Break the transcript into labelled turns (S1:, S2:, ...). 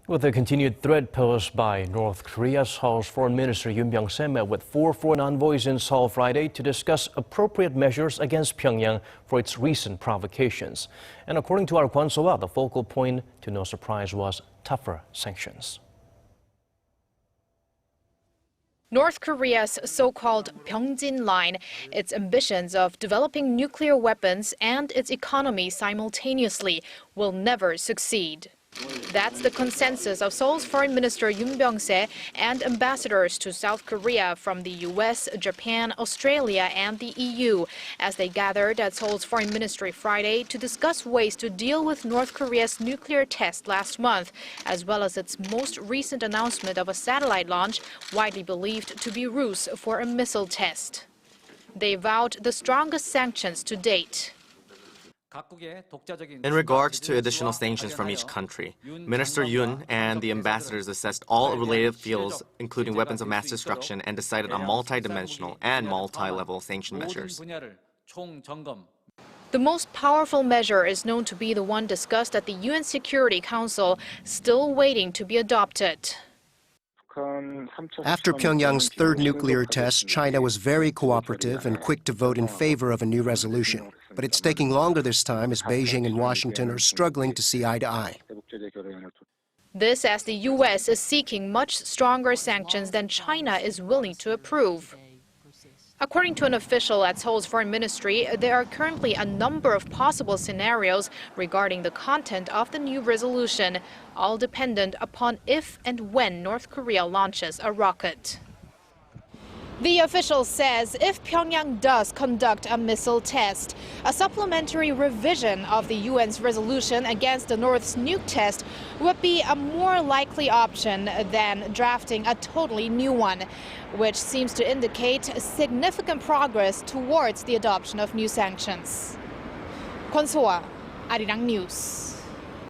S1: With the continued threat posed by North Korea, Seoul's Foreign Minister Yun Byung met with 4 foreign envoys in Seoul Friday to discuss appropriate measures against Pyongyang for its recent provocations. And according to our Kwon Soa, the focal point, to no surprise, was tougher sanctions.
S2: North Korea's so-called byeongjin line, its ambitions of developing nuclear weapons and its economy simultaneously, will never succeed. That's the consensus of Seoul's Foreign Minister Yun Byung and ambassadors to South Korea from the U.S., Japan, Australia and the EU as they gathered at Seoul's Foreign Ministry Friday to discuss ways to deal with North Korea's nuclear test last month, as well as its most recent announcement of a satellite launch widely believed to be ruse for a missile test. They vowed the strongest sanctions to date.
S3: In regards to additional sanctions from each country, Minister Yun and the ambassadors assessed all related fields, including weapons of mass destruction, and decided on multi-dimensional and multi-level sanction measures.
S2: The most powerful measure is known to be the one discussed at the UN Security Council, still waiting to be adopted.
S4: After Pyongyang's third nuclear test, China was very cooperative and quick to vote in favor of a new resolution. But it's taking longer this time as Beijing and Washington are struggling to see eye to eye.
S2: This as the U.S. is seeking much stronger sanctions than China is willing to approve. According to an official at Seoul's Foreign Ministry, there are currently a number of possible scenarios regarding the content of the new resolution, all dependent upon if and when North Korea launches a rocket. The official says if Pyongyang does conduct a missile test, a supplementary revision of the UN's resolution against the North's nuke test would be a more likely option than drafting a totally new one, which seems to indicate significant progress towards the adoption of new sanctions. Kwon Soa, Arirang News.